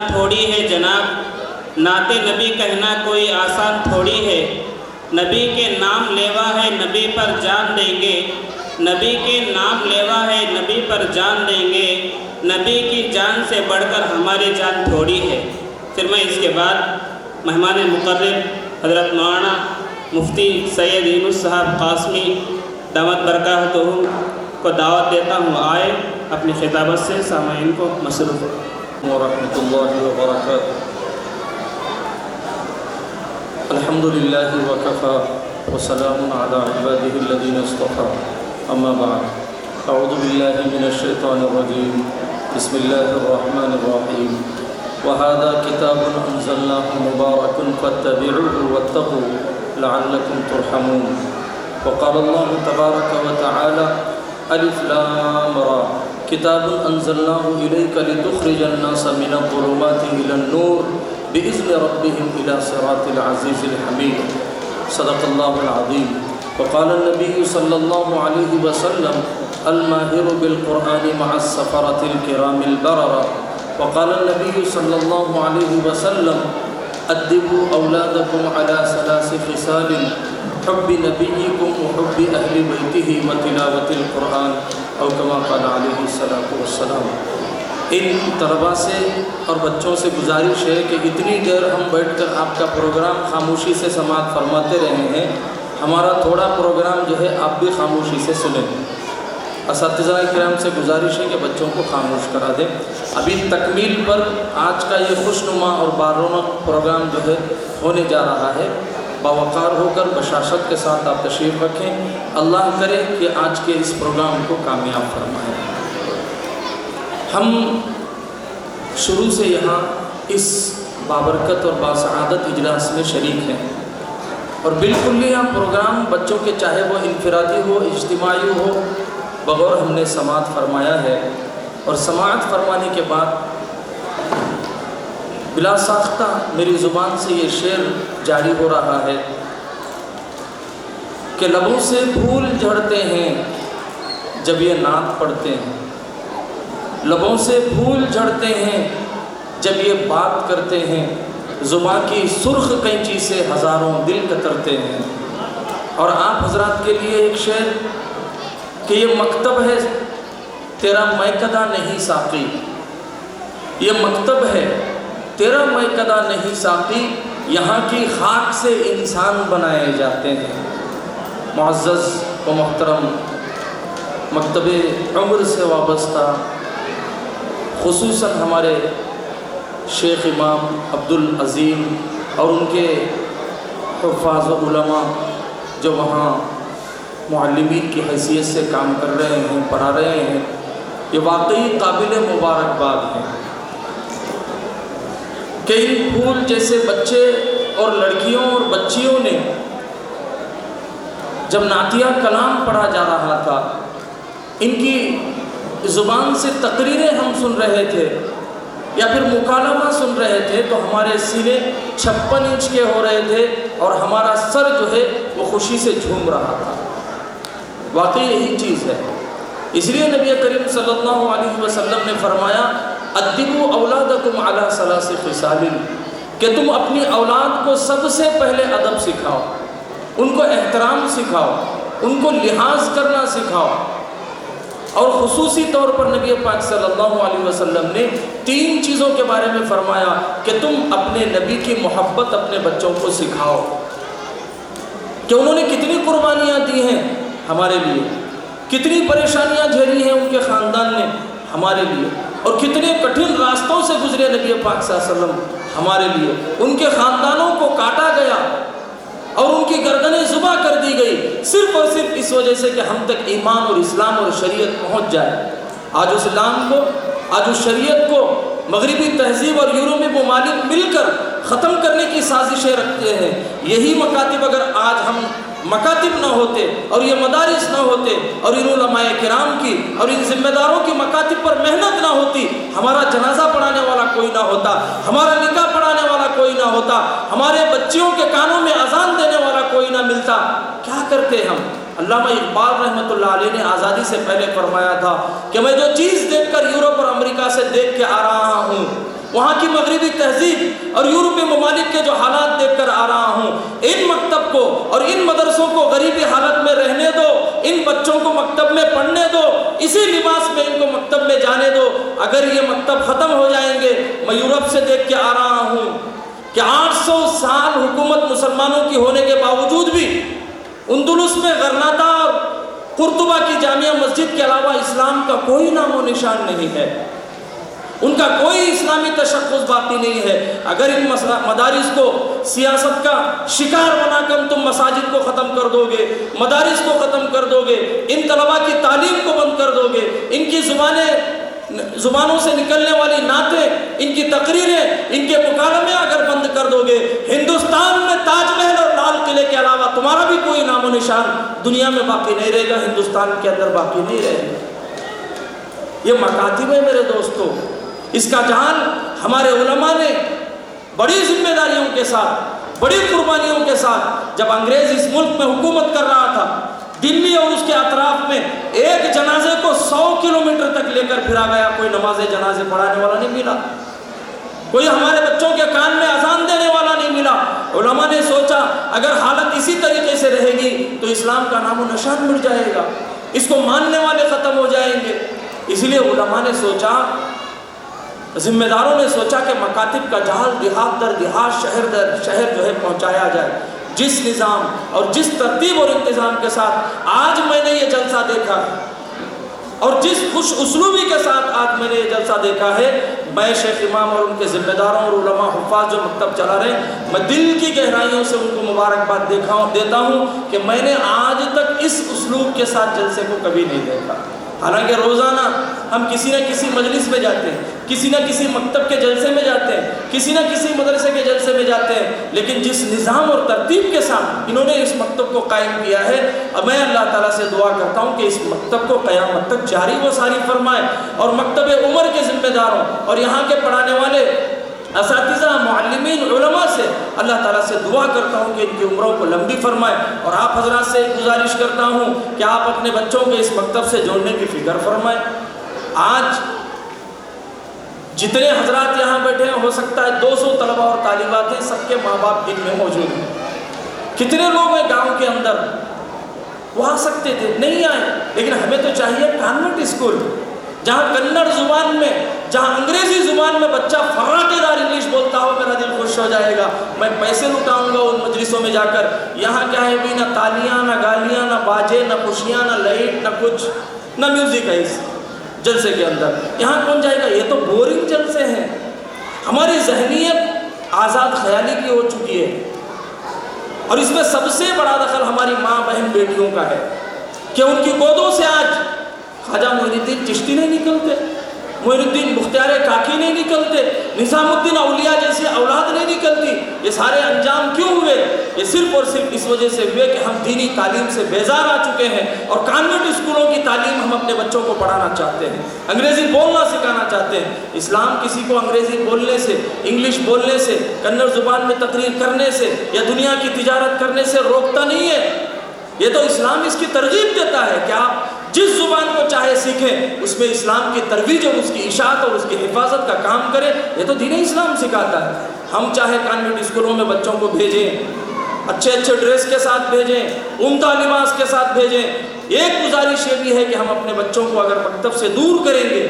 تھوڑی ہے جناب، نعت نبی کہنا کوئی آسان تھوڑی ہے۔ نبی کے نام لیوا ہے نبی پر جان دیں گے، نبی کے نام لیوا ہے نبی پر جان دیں گے، نبی کی جان سے بڑھ کر ہماری جان تھوڑی ہے۔ پھر میں اس کے بعد مہمان مقرر حضرت مولانا مفتی سید یونس صاحب قاسمی دامت برکاتہم کو دعوت دیتا ہوں، آئے اپنی خطابت سے سامعین کو مسرور ورحمۃ اللہ وبرکاتہ۔ الحمد للہ وکفیٰ وسلام علی عبادہ الذین اصطفیٰ، اما بعد، اعوذ باللہ من الشیطان الرجیم، بسم اللہ الرحمن الرحیم۔ وَهَذَا كِتَابٌ أَنزَلْنَاهُ مُبَارَكٌ فَاتَّبِعُوهُ وَاتَّقُوا لَعَلَّكُمْ تُرْحَمُونَ۔ وقال اللہ تبارک وتعالی الف لام را کتاب انزلناه الیک لتخرج الناس من الظلمات الى النور باذن ربهم الى صراط العزیز الحمید۔ صدق اللہ العظیم۔ وقال النبی صلی اللہ علیہ وسلم الماہر بالقرآن مع السفرة الكرام البررة۔ وقال النبی صلی اللہ علیہ وسلم ادبوا اولادکم علی ثلاث خصال حب نبیکم وحب اہل بیتہ وتلاوت القرآن او کما قال علیہ الصلاۃ والسلام۔ ان طلباء سے اور بچوں سے گزارش ہے کہ اتنی دیر ہم بیٹھ کر آپ کا پروگرام خاموشی سے سماعت فرماتے رہے ہیں، ہمارا تھوڑا پروگرام جو ہے آپ بھی خاموشی سے سنیں۔ اساتذہ کرام سے گزارش ہے کہ بچوں کو خاموش کرا دیں۔ ابھی تکمیل پر آج کا یہ خوشنما اور بارونق پروگرام جو ہے ہونے جا رہا ہے۔ باوقار ہو کر بشاشت کے ساتھ آپ تشریف رکھیں۔ اللہ کرے کہ آج کے اس پروگرام کو کامیاب فرمائیں۔ ہم شروع سے یہاں اس بابرکت اور باسعادت اجلاس میں شریک ہیں، اور بالکل یہ پروگرام بچوں کے چاہے وہ انفرادی ہو اجتماعی ہو بغور ہم نے سماعت فرمایا ہے، اور سماعت فرمانے کے بعد بلا ساختہ میری زبان سے یہ شعر جاری ہو رہا ہے کہ لبوں سے پھول جھڑتے ہیں جب یہ نعت پڑھتے ہیں، لبوں سے پھول جھڑتے ہیں جب یہ بات کرتے ہیں، زباں کی سرخ قینچی سے ہزاروں دل کترتے ہیں۔ اور آپ حضرات کے لیے ایک شعر کہ یہ مکتب ہے تیرا میکدہ نہیں ساقی، یہ مکتب ہے تیرا میکدہ نہیں ساقی، یہاں کی خاک سے انسان بنائے جاتے ہیں۔ معزز و محترم مکتب عمر سے وابستہ خصوصاً ہمارے شیخ امام عبدالعظیم اور ان کے حفاظ و علماء جو وہاں معلمین کی حیثیت سے کام کر رہے ہیں، پڑھا رہے ہیں، یہ واقعی قابل مبارکباد ہیں کہ ان پھول جیسے بچے اور لڑکیوں اور بچیوں نے جب نعتیہ کلام پڑھا جا رہا تھا، ان کی زبان سے تقریریں ہم سن رہے تھے یا پھر مکالمہ سن رہے تھے، تو ہمارے سینے 56 انچ کے ہو رہے تھے اور ہمارا سر جو ہے وہ خوشی سے جھوم رہا تھا۔ واقعی یہی چیز ہے۔ اس لیے نبی کریم صلی اللہ علیہ وسلم نے فرمایا ادبوا اولادکم علی ثلاث خصال، کہ تم اپنی اولاد کو سب سے پہلے ادب سکھاؤ، ان کو احترام سکھاؤ، ان کو لحاظ کرنا سکھاؤ۔ اور خصوصی طور پر نبی پاک صلی اللہ علیہ وسلم نے 3 چیزوں کے بارے میں فرمایا کہ تم اپنے نبی کی محبت اپنے بچوں کو سکھاؤ، کہ انہوں نے کتنی قربانیاں دی ہیں ہمارے لیے، کتنی پریشانیاں جھیلی ہیں ان کے خاندان نے ہمارے لیے، اور کتنے کٹھن راستوں سے گزرے نبی پاک صلی اللہ علیہ وسلم ہمارے لیے۔ ان کے خاندانوں کو کاٹا گیا اور ان کی گردنیں ذبح کر دی گئی، صرف اور صرف اس وجہ سے کہ ہم تک ایمان اور اسلام اور شریعت پہنچ جائے۔ آج اسلام کو، آج اس شریعت کو مغربی تہذیب اور یورپی ممالک مل کر ختم کرنے کی سازشیں رکھتے ہیں۔ یہی مکاتب اگر آج ہم مکاتب نہ ہوتے اور یہ مدارس نہ ہوتے اور ان علماء کرام کی اور ان ذمہ داروں کی مکاتب پر محنت نہ ہوتی، ہمارا جنازہ پڑھانے والا کوئی نہ ہوتا، ہمارا نکاح پڑھانے والا کوئی نہ ہوتا، ہمارے بچیوں کے کانوں میں اذان دینے والا کوئی نہ ملتا، کیا کرتے ہم؟ علامہ اقبال رحمۃ اللہ علیہ نے آزادی سے پہلے فرمایا تھا کہ میں جو چیز دیکھ کر یورپ اور امریکہ سے دیکھ کے آ رہا ہوں، وہاں کی مغربی تہذیب اور یورپی ممالک کے جو حالات دیکھ کر آ رہا ہوں، ان مکتب کو اور ان مدرسوں کو غریبی حالت میں رہنے دو، ان بچوں کو مکتب میں پڑھنے دو، اسی لباس میں ان کو مکتب میں جانے دو۔ اگر یہ مکتب ختم ہو جائیں گے، میں یورپ سے دیکھ کے آ رہا ہوں کہ 800 سال حکومت مسلمانوں کی ہونے کے باوجود بھی اندلس میں غرناطہ اور قرطبہ کی جامعہ مسجد کے علاوہ اسلام کا کوئی نام و نشان نہیں ہے، ان کا کوئی اسلامی تشخص باقی نہیں ہے۔ اگر ان مدارس کو سیاست کا شکار بنا کر تم مساجد کو ختم کر دو گے، مدارس کو ختم کر دو گے، ان طلباء کی تعلیم کو بند کر دو گے، ان کی زبانوں سے نکلنے والی نعتیں، ان کی تقریریں، ان کے مکالمے اگر بند کر دو گے، ہندوستان میں تاج محل اور لال قلعے کے علاوہ تمہارا بھی کوئی نام و نشان دنیا میں باقی نہیں رہے گا، ہندوستان کے اندر باقی نہیں رہے گا۔ یہ مکاتب ہے میرے دوستو، اس کا جہان ہمارے علماء نے بڑی ذمہ داریوں کے ساتھ، بڑی قربانیوں کے ساتھ، جب انگریز اس ملک میں حکومت کر رہا تھا، دلی اور اس کے اطراف میں ایک جنازے کو 100 کلومیٹر تک لے کر پھرا گیا، کوئی نماز جنازے پڑھانے والا نہیں ملا، کوئی ہمارے بچوں کے کان میں اذان دینے والا نہیں ملا۔ علماء نے سوچا اگر حالت اسی طریقے سے رہے گی تو اسلام کا نام و نشان مٹ جائے گا، اس کو ماننے والے ختم ہو جائیں گے۔ اس لیے علماء نے سوچا، ذمہ داروں نے سوچا کہ مکاتب کا جہاز دیہات در دیہات، شہر در شہر جو ہے پہنچایا جائے۔ جس نظام اور جس ترتیب اور انتظام کے ساتھ آج میں نے یہ جلسہ دیکھا اور جس خوش اسلوبی کے ساتھ آج میں نے یہ جلسہ دیکھا ہے، میں شیخ امام اور ان کے ذمہ داروں اور علماء حفاظ جو مکتب چلا رہے ہیں، میں دل کی گہرائیوں سے ان کو مبارکباد دیتا ہوں کہ میں نے آج تک اس اسلوب کے ساتھ جلسے کو کبھی نہیں دیکھا۔ حالانکہ روزانہ ہم کسی نہ کسی مجلس میں جاتے ہیں، کسی نہ کسی مکتب کے جلسے میں جاتے ہیں، کسی نہ کسی مدرسے کے جلسے میں جاتے ہیں، لیکن جس نظام اور ترتیب کے ساتھ انہوں نے اس مکتب کو قائم کیا ہے، اب میں اللہ تعالیٰ سے دعا کرتا ہوں کہ اس مکتب کو قیامت تک جاری و ساری فرمائے، اور مکتب عمر کے ذمہ داروں اور یہاں کے پڑھانے والے اساتذہ، معلمین، علماء سے اللہ تعالیٰ سے دعا کرتا ہوں کہ ان کی عمروں کو لمبی فرمائے، اور آپ حضرات سے گزارش کرتا ہوں کہ آپ اپنے بچوں کو اس مکتب سے جوڑنے کی فکر فرمائیں۔ آج جتنے حضرات یہاں بیٹھے ہیں، ہو سکتا ہے 200 طلبہ اور طالبات ہیں، سب کے ماں باپ ان میں موجود ہیں۔ کتنے لوگ ہیں گاؤں کے اندر، وہ آ سکتے تھے، نہیں آئے، لیکن ہمیں تو چاہیے کانوینٹ اسکول جہاں کنڑ زبان میں، جہاں انگریزی زبان میں بچہ فراٹے دار انگلش بولتا ہو، میرا دل خوش ہو جائے گا، میں پیسے لٹاؤں گا ان مجلسوں میں جا کر۔ یہاں کیا ہے بھی، نہ تالیاں، نہ گالیاں، نہ باجے، نہ خوشیاں، نہ لائٹ، نہ کچھ، نہ میوزک ہے اس جلسے کے اندر۔ یہاں کون جائے گا؟ یہ تو بورنگ جلسے ہیں۔ ہماری ذہنیت آزاد خیالی کی ہو چکی ہے، اور اس میں سب سے بڑا دخل ہماری ماں بہن بیٹیوں کا ہے کہ ان کی گودوں سے آج خواجہ معین الدین چشتی نہیں نکلتے، معین الدین مختار کاکی نہیں نکلتے، نظام الدین اولیاء جیسی اولاد نہیں نکلتی۔ یہ سارے انجام کیوں ہوئے؟ یہ صرف اور صرف اس وجہ سے ہوئے کہ ہم دینی تعلیم سے بیزار آ چکے ہیں، اور کانوینٹ اسکولوں کی تعلیم ہم اپنے بچوں کو پڑھانا چاہتے ہیں، انگریزی بولنا سکھانا چاہتے ہیں۔ اسلام کسی کو انگریزی بولنے سے، انگلش بولنے سے، کنڑ زبان میں تقریر کرنے سے یا دنیا کی تجارت کرنے سے روکتا نہیں ہے۔ یہ تو اسلام اس کی ترغیب دیتا ہے کہ آپ جس زبان کو چاہے سیکھیں، اس میں اسلام کی ترویج اور اس کی اشاعت اور اس کی حفاظت کا کام کریں، یہ تو دین اسلام سکھاتا ہے۔ ہم چاہے کانوینٹ اسکولوں میں بچوں کو بھیجیں، اچھے اچھے ڈریس کے ساتھ بھیجیں، عمدہ لباس کے ساتھ بھیجیں، ایک گزارش یہ بھی ہے کہ ہم اپنے بچوں کو اگر مکتب سے دور کریں گے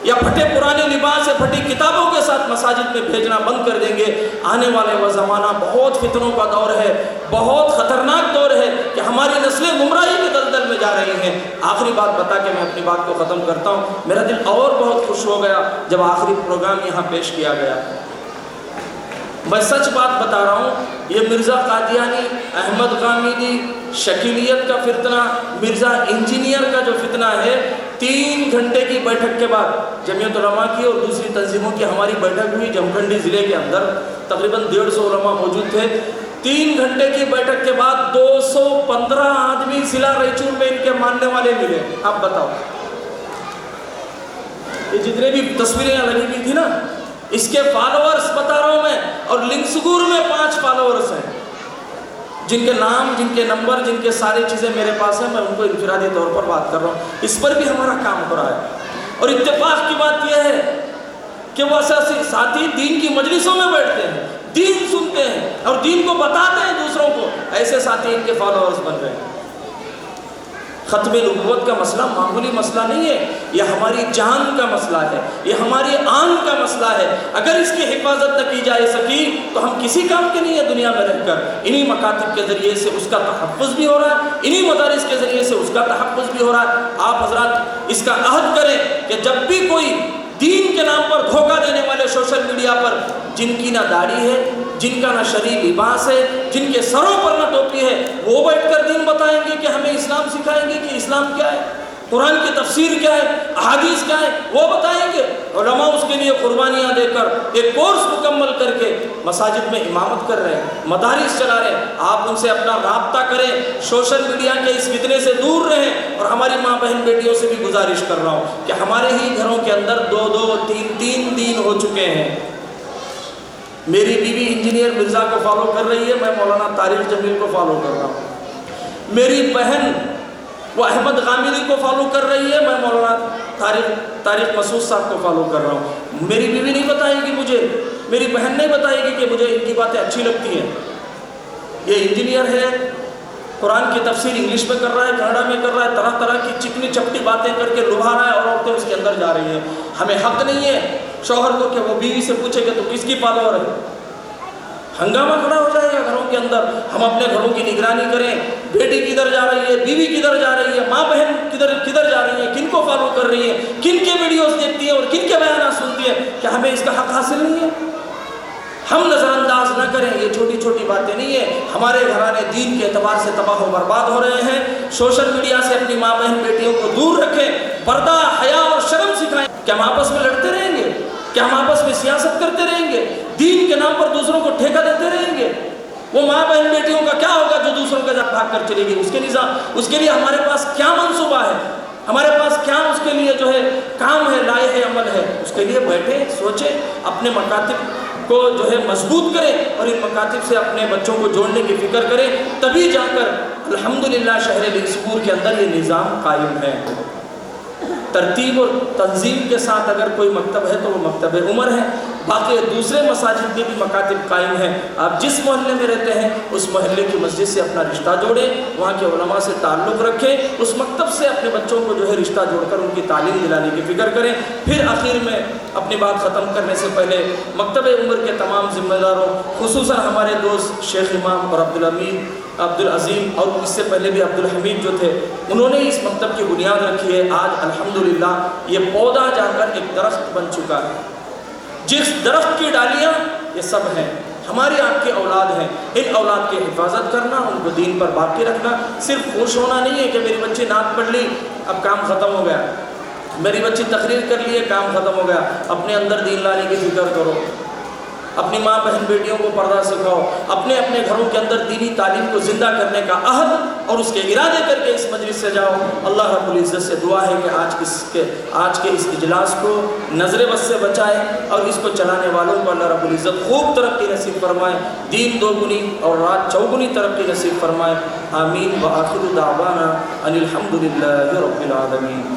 یا پھٹے پرانے لباس یا پھٹی کتابوں کے ساتھ مساجد میں بھیجنا بند کر دیں گے، آنے والے وہ زمانہ بہت فتنوں کا دور ہے، بہت خطرناک دور ہے کہ ہماری نسلیں گمراہی کے دلدل میں جا رہی ہیں۔ آخری بات بتا کے میں اپنی بات کو ختم کرتا ہوں۔ میرا دل اور بہت خوش ہو گیا جب آخری پروگرام یہاں پیش کیا گیا۔ میں سچ بات بتا رہا ہوں، یہ مرزا قادیانی، احمد غامدی، شکیلیت کا فتنہ، مرزا انجینئر کا جو فتنہ ہے، 3 گھنٹے کی بیٹھک کے بعد جمعیت علماء کی اور دوسری تنظیموں کی ہماری بیٹھک ہوئی جمکھنڈی ضلع کے اندر، تقریباً 150 علماء موجود تھے۔ 3 گھنٹے کی بیٹھک کے بعد 215 آدمی ضلع ریچور میں ان کے ماننے والے ملے۔ آپ بتاؤ، یہ جتنے بھی تصویریں لگی ہوئی تھی نا، اس کے فالوورز بتا رہا ہوں میں، اور لنگسگور میں 5 فالوورز ہیں جن کے نام، جن کے نمبر، جن کے ساری چیزیں میرے پاس ہیں، میں ان کو انفرادی طور پر بات کر رہا ہوں۔ اس پر بھی ہمارا کام ہو رہا ہے، اور اتفاق کی بات یہ ہے کہ وہ ساتھی دین کی مجلسوں میں بیٹھتے ہیں, دین سنتے ہیں اور دین کو بتاتے ہیں دوسروں کو, ایسے ساتھی ان کے فالوورز بن رہے ہیں. ختم نبوت کا مسئلہ معمولی مسئلہ نہیں ہے, یہ ہماری جان کا مسئلہ ہے, یہ ہماری آن کا مسئلہ ہے. اگر اس کی حفاظت نہ کی جائے سکی تو ہم کسی کام کے نہیں ہے دنیا میں رہ کر. انہی مکاتب کے ذریعے سے اس کا تحفظ بھی ہو رہا ہے, انہی مدارس کے ذریعے سے اس کا تحفظ بھی ہو رہا ہے. آپ حضرات اس کا عہد کریں کہ جب بھی کوئی دین کے نام پر دھوکہ دینے والے سوشل میڈیا پر, جن کی نہ داڑھی ہے, جن کا نہ شرعی لباس ہے, جن کے سروں پر نہ ٹوپی ہے, وہ بیٹھ کر دین بتائیں گے کہ ہمیں اسلام سکھائیں گے کہ اسلام کیا ہے, قرآن کی تفسیر کیا ہے, احادیث کیا ہے, وہ بتائیں گے. علماء اس کے لیے قربانیاں دے کر ایک کورس مکمل کر کے مساجد میں امامت کر رہے ہیں, مدارس چلا رہے ہیں. آپ ان سے اپنا رابطہ کریں, سوشل میڈیا کے اس فتنے سے دور رہیں. اور ہماری ماں بہن بیٹیوں سے بھی گزارش کر رہا ہوں کہ ہمارے ہی گھروں کے اندر 2 3 دین ہو چکے ہیں. میری بیوی انجینئر مرزا کو فالو کر رہی ہے, میں مولانا طارق جمیل کو فالو کر رہا ہوں. میری بہن وہ احمد غامدی کو فالو کر رہی ہے, میں مولانا طارق مسعود صاحب کو فالو کر رہا ہوں. میری بیوی نہیں بتائے گی مجھے, میری بہن نہیں بتائے گی کہ مجھے ان کی باتیں اچھی لگتی ہیں. یہ انجینئر ہے, قرآن کی تفسیر انگلش میں کر رہا ہے, کنڑا میں کر رہا ہے, طرح طرح کی چکنی چپٹی باتیں کر کے لبھا رہا ہے اور عورتیں اس کے اندر جا رہی ہیں. ہمیں حق نہیں ہے شوہر کو کہ وہ بیوی سے پوچھے کہ تو کس کی فالوور ہے. ہنگامہ کھڑا ہو جائے گا گھروں کے اندر. ہم اپنے گھروں کی نگرانی کریں, بیٹی کدھر جا رہی ہے, بیوی کدھر جا رہی ہے, ماں بہن کدھر جا رہی ہے, کن کو فالو کر رہی ہے, کن کے ویڈیوز دیکھتی ہیں اور کن کے بیانات سنتی ہیں. کیا ہمیں اس کا حق حاصل نہیں ہے؟ ہم نظر انداز نہ کریں, یہ چھوٹی چھوٹی باتیں نہیں ہیں. ہمارے گھرانے دین کے اعتبار سے تباہ و برباد ہو رہے ہیں. سوشل میڈیا سے اپنی ماں بہن بیٹیوں کو دور رکھیں, پردہ, حیا اور شرم سکھائیں. کیا ہم آپس میں لڑتے رہیں گے؟ کیا ہم آپس میں سیاست کرتے رہیں گے؟ دین کے نام پر دوسروں کو ٹھیکہ دیتے رہیں گے؟ وہ ماں بہن بیٹیوں کا کیا ہوگا جو دوسروں کے ساتھ بھاگ کر چلے گی؟ اس کے لیے ہمارے پاس کیا منصوبہ ہے, ہمارے پاس کیا اس کے لیے جو ہے کام ہے, لائحہ عمل ہے؟ اس کے لیے بیٹھیں, سوچیں, اپنے مکاتب کو جو ہے مضبوط کریں اور ان مکاتب سے اپنے بچوں کو جوڑنے کی فکر کریں. تبھی جا کر الحمدللہ شہر لکسپور کے اندر یہ نظام قائم ہے. ترتیب اور تنظیم کے ساتھ اگر کوئی مکتب ہے تو وہ مکتب عمر ہے. باقی دوسرے مساجد کے بھی مکاتب قائم ہیں. آپ جس محلے میں رہتے ہیں اس محلے کی مسجد سے اپنا رشتہ جوڑیں, وہاں کے علماء سے تعلق رکھیں, اس مکتب سے اپنے بچوں کو جو ہے رشتہ جوڑ کر ان کی تعلیم دلانے کی فکر کریں. پھر آخر میں اپنی بات ختم کرنے سے پہلے مکتب عمر کے تمام ذمہ داروں, خصوصاً ہمارے دوست شیخ امام اور عبدالعظیم اور اس سے پہلے بھی عبدالحمید جو تھے, انہوں نے اس مکتب کی بنیاد رکھی ہے. آج الحمدللہ یہ پودا جا کر ایک درخت بن چکا ہے. جس درخت کی ڈالیاں یہ سب ہیں, ہماری آپ کی اولاد ہیں. ان اولاد کی حفاظت کرنا, ان کو دین پر باقی رکھنا. صرف خوش ہونا نہیں ہے کہ میری بچی نعت پڑھ لی, اب کام ختم ہو گیا, میری بچی تقریر کر لی ہے, کام ختم ہو گیا. اپنے اندر دین لانے کی فکر کرو, اپنی ماں بہن بیٹیوں کو پردہ سکھاؤ, اپنے گھروں کے اندر دینی تعلیم کو زندہ کرنے کا عہد اور اس کے ارادے کر کے اس مجلس سے جاؤ. اللہ رب العزت سے دعا ہے کہ آج کے اس اجلاس کو نظر بد سے بچائے اور اس کو چلانے والوں کو اللہ رب العزت خوب ترقی نصیب فرمائے, دین 2 گنی اور رات 4 گنی ترقی نصیب فرمائے. آمین. وآخر دعوانا ان الحمدللہ رب العالمین.